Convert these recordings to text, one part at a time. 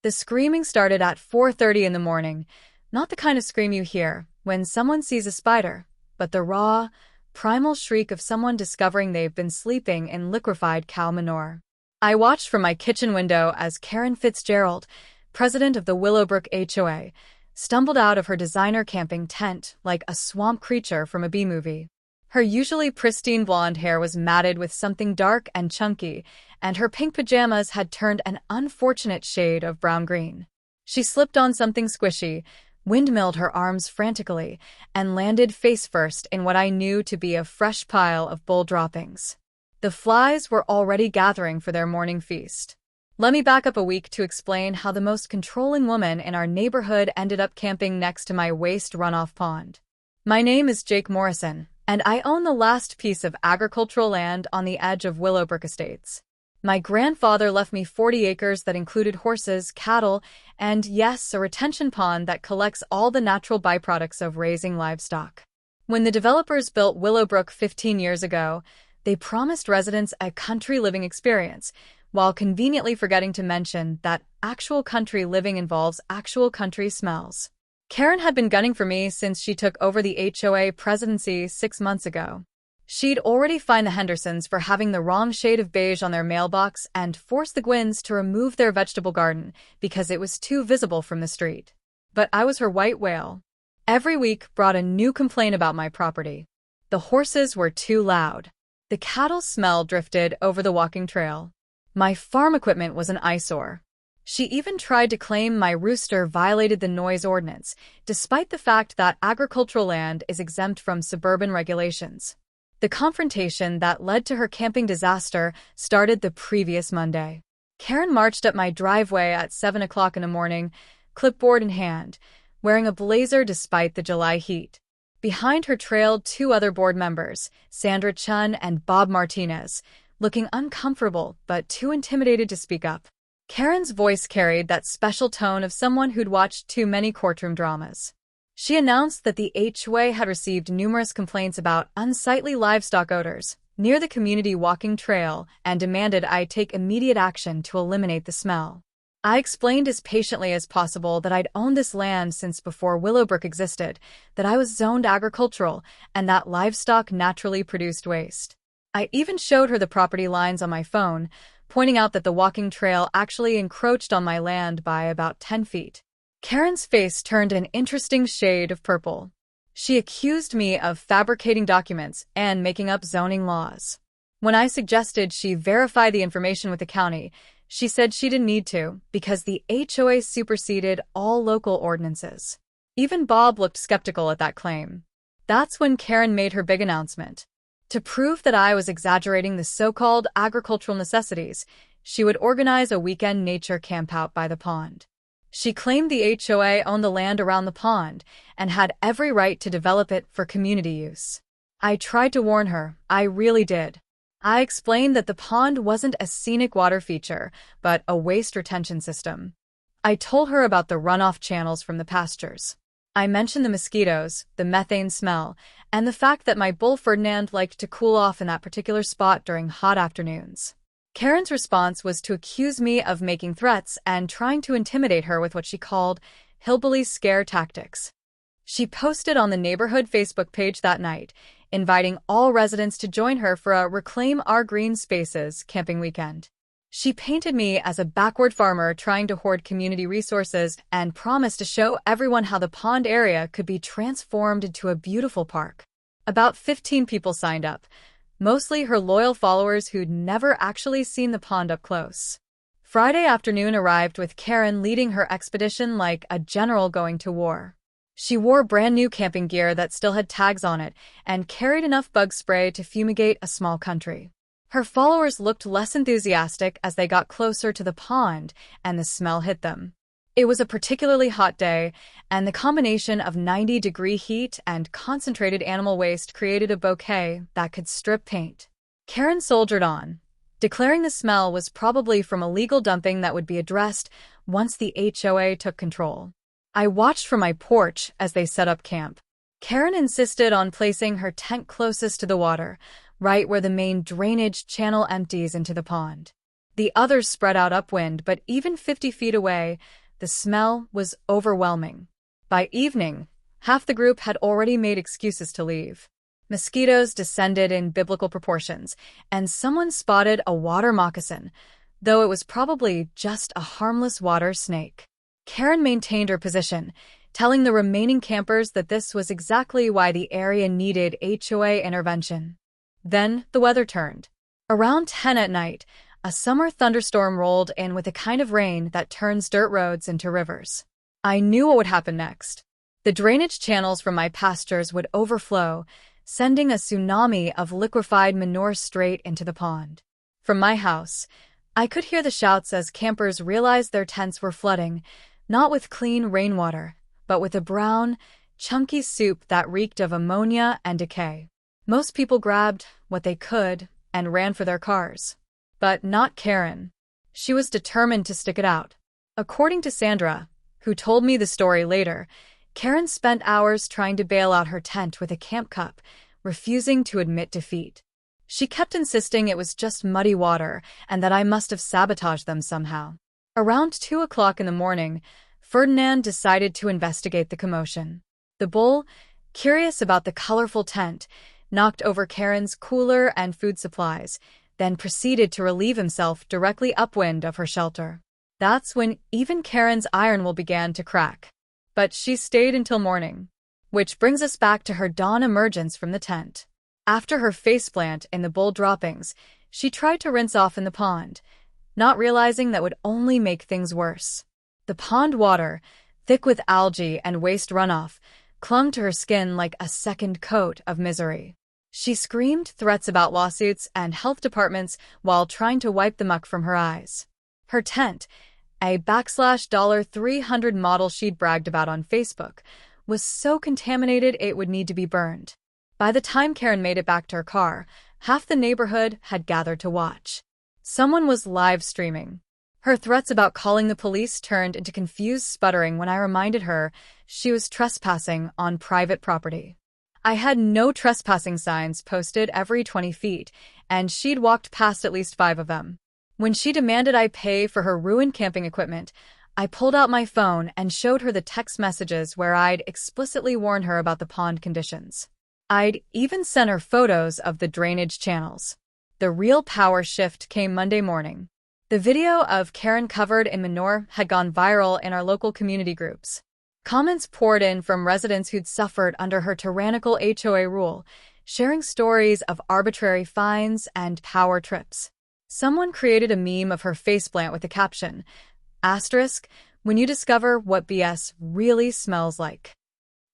The screaming started at 4:30 in the morning, not the kind of scream you hear when someone sees a spider, but the raw, primal shriek of someone discovering they've been sleeping in liquefied cow manure. I watched from my kitchen window as Karen Fitzgerald, president of the Willowbrook HOA, stumbled out of her designer camping tent like a swamp creature from a B-movie. Her usually pristine blonde hair was matted with something dark and chunky, and her pink pajamas had turned an unfortunate shade of brown-green. She slipped on something squishy, windmilled her arms frantically, and landed face-first in what I knew to be a fresh pile of bull droppings. The flies were already gathering for their morning feast. Let me back up a week to explain how the most controlling woman in our neighborhood ended up camping next to my waste runoff pond. My name is Jake Morrison, and I own the last piece of agricultural land on the edge of Willowbrook Estates. My grandfather left me 40 acres that included horses, cattle, and yes, a retention pond that collects all the natural byproducts of raising livestock. When the developers built Willowbrook 15 years ago, they promised residents a country living experience, while conveniently forgetting to mention that actual country living involves actual country smells. Karen had been gunning for me since she took over the HOA presidency 6 months ago. She'd already fined the Hendersons for having the wrong shade of beige on their mailbox and forced the Gwynns to remove their vegetable garden because it was too visible from the street. But I was her white whale. Every week brought a new complaint about my property. The horses were too loud. The cattle smell drifted over the walking trail. My farm equipment was an eyesore. She even tried to claim my rooster violated the noise ordinance, despite the fact that agricultural land is exempt from suburban regulations. The confrontation that led to her camping disaster started the previous Monday. Karen marched up my driveway at 7 o'clock in the morning, clipboard in hand, wearing a blazer despite the July heat. Behind her trailed 2 other board members, Sandra Chun and Bob Martinez, looking uncomfortable but too intimidated to speak up. Karen's voice carried that special tone of someone who'd watched too many courtroom dramas. She announced that the HOA had received numerous complaints about unsightly livestock odors near the community walking trail and demanded I take immediate action to eliminate the smell. I explained as patiently as possible that I'd owned this land since before Willowbrook existed, that I was zoned agricultural, and that livestock naturally produced waste. I even showed her the property lines on my phone, pointing out that the walking trail actually encroached on my land by about 10 feet. Karen's face turned an interesting shade of purple. She accused me of fabricating documents and making up zoning laws. When I suggested she verify the information with the county, she said she didn't need to because the HOA superseded all local ordinances. Even Bob looked skeptical at that claim. That's when Karen made her big announcement. To prove that I was exaggerating the so-called agricultural necessities, she would organize a weekend nature campout by the pond. She claimed the HOA owned the land around the pond and had every right to develop it for community use. I tried to warn her, I really did. I explained that the pond wasn't a scenic water feature, but a waste retention system. I told her about the runoff channels from the pastures. I mentioned the mosquitoes, the methane smell, and the fact that my bull Ferdinand liked to cool off in that particular spot during hot afternoons. Karen's response was to accuse me of making threats and trying to intimidate her with what she called hillbilly scare tactics. She posted on the neighborhood Facebook page that night, inviting all residents to join her for a Reclaim Our Green Spaces camping weekend. She painted me as a backward farmer trying to hoard community resources and promised to show everyone how the pond area could be transformed into a beautiful park. About 15 people signed up, mostly her loyal followers who'd never actually seen the pond up close. Friday afternoon arrived with Karen leading her expedition like a general going to war. She wore brand new camping gear that still had tags on it and carried enough bug spray to fumigate a small country. Her followers looked less enthusiastic as they got closer to the pond and the smell hit them. It was a particularly hot day, and the combination of 90-degree heat and concentrated animal waste created a bouquet that could strip paint. Karen soldiered on, declaring the smell was probably from illegal dumping that would be addressed once the HOA took control. I watched from my porch as they set up camp. Karen insisted on placing her tent closest to the water, right where the main drainage channel empties into the pond. The others spread out upwind, but even 50 feet away, the smell was overwhelming. By evening, half the group had already made excuses to leave. Mosquitoes descended in biblical proportions, and someone spotted a water moccasin, though it was probably just a harmless water snake. Karen maintained her position, telling the remaining campers that this was exactly why the area needed HOA intervention. Then the weather turned. Around 10 at night, a summer thunderstorm rolled in with a kind of rain that turns dirt roads into rivers. I knew what would happen next. The drainage channels from my pastures would overflow, sending a tsunami of liquefied manure straight into the pond. From my house, I could hear the shouts as campers realized their tents were flooding, not with clean rainwater, but with a brown, chunky soup that reeked of ammonia and decay. Most people grabbed what they could and ran for their cars. But not Karen. She was determined to stick it out. According to Sandra, who told me the story later, Karen spent hours trying to bail out her tent with a camp cup, refusing to admit defeat. She kept insisting it was just muddy water and that I must have sabotaged them somehow. Around 2 o'clock in the morning, Ferdinand decided to investigate the commotion. The bull, curious about the colorful tent, knocked over Karen's cooler and food supplies, then proceeded to relieve himself directly upwind of her shelter. That's when even Karen's iron will began to crack. But she stayed until morning. Which brings us back to her dawn emergence from the tent. After her faceplant in the bull droppings, she tried to rinse off in the pond, not realizing that would only make things worse. The pond water, thick with algae and waste runoff, clung to her skin like a second coat of misery. She screamed threats about lawsuits and health departments while trying to wipe the muck from her eyes. Her tent, a $300 model she'd bragged about on Facebook, was so contaminated it would need to be burned. By the time Karen made it back to her car, half the neighborhood had gathered to watch. Someone was live streaming. Her threats about calling the police turned into confused sputtering when I reminded her she was trespassing on private property. I had no trespassing signs posted every 20 feet, and she'd walked past at least 5 of them. When she demanded I pay for her ruined camping equipment, I pulled out my phone and showed her the text messages where I'd explicitly warned her about the pond conditions. I'd even sent her photos of the drainage channels. The real power shift came Monday morning. The video of Karen covered in manure had gone viral in our local community groups. Comments poured in from residents who'd suffered under her tyrannical HOA rule, sharing stories of arbitrary fines and power trips. Someone created a meme of her faceplant with the caption, "When you discover what BS really smells like."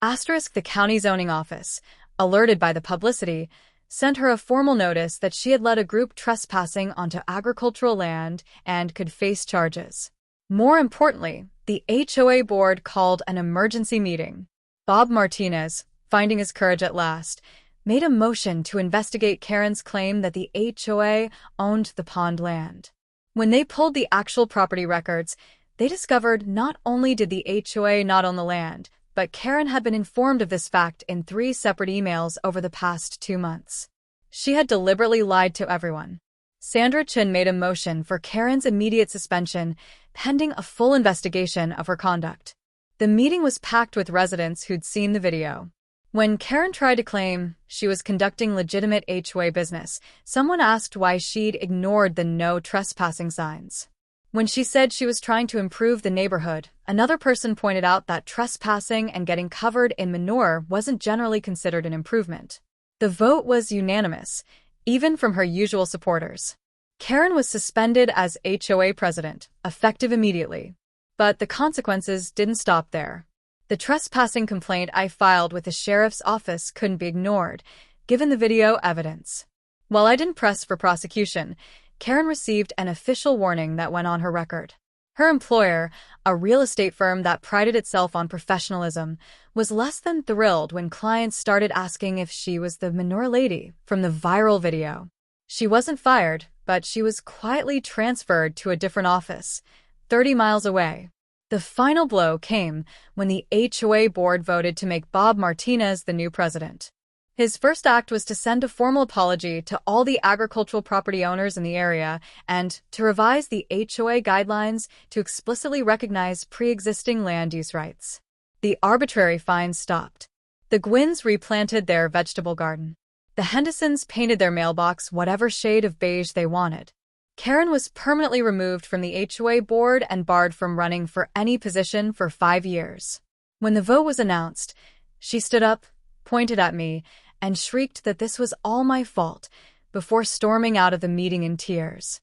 The county zoning office, alerted by the publicity, sent her a formal notice that she had led a group trespassing onto agricultural land and could face charges. More importantly, the HOA board called an emergency meeting. Bob Martinez, finding his courage at last, made a motion to investigate Karen's claim that the HOA owned the pond land. When they pulled the actual property records, they discovered not only did the HOA not own the land, but Karen had been informed of this fact in 3 separate emails over the past 2 months. She had deliberately lied to everyone. Sandra Chin made a motion for Karen's immediate suspension, pending a full investigation of her conduct. The meeting was packed with residents who'd seen the video. When Karen tried to claim she was conducting legitimate HOA business, someone asked why she'd ignored the no trespassing signs. When she said she was trying to improve the neighborhood, another person pointed out that trespassing and getting covered in manure wasn't generally considered an improvement. The vote was unanimous, even from her usual supporters. Karen was suspended as HOA president, effective immediately. But the consequences didn't stop there. The trespassing complaint I filed with the sheriff's office couldn't be ignored, given the video evidence. While I didn't press for prosecution, Karen received an official warning that went on her record. Her employer, a real estate firm that prided itself on professionalism, was less than thrilled when clients started asking if she was the manure lady from the viral video. She wasn't fired, but she was quietly transferred to a different office, 30 miles away. The final blow came when the HOA board voted to make Bob Martinez the new president. His first act was to send a formal apology to all the agricultural property owners in the area and to revise the HOA guidelines to explicitly recognize pre-existing land use rights. The arbitrary fines stopped. The Gwynns replanted their vegetable garden. The Hendersons painted their mailbox whatever shade of beige they wanted. Karen was permanently removed from the HOA board and barred from running for any position for 5 years. When the vote was announced, she stood up, pointed at me, and shrieked that this was all my fault before storming out of the meeting in tears.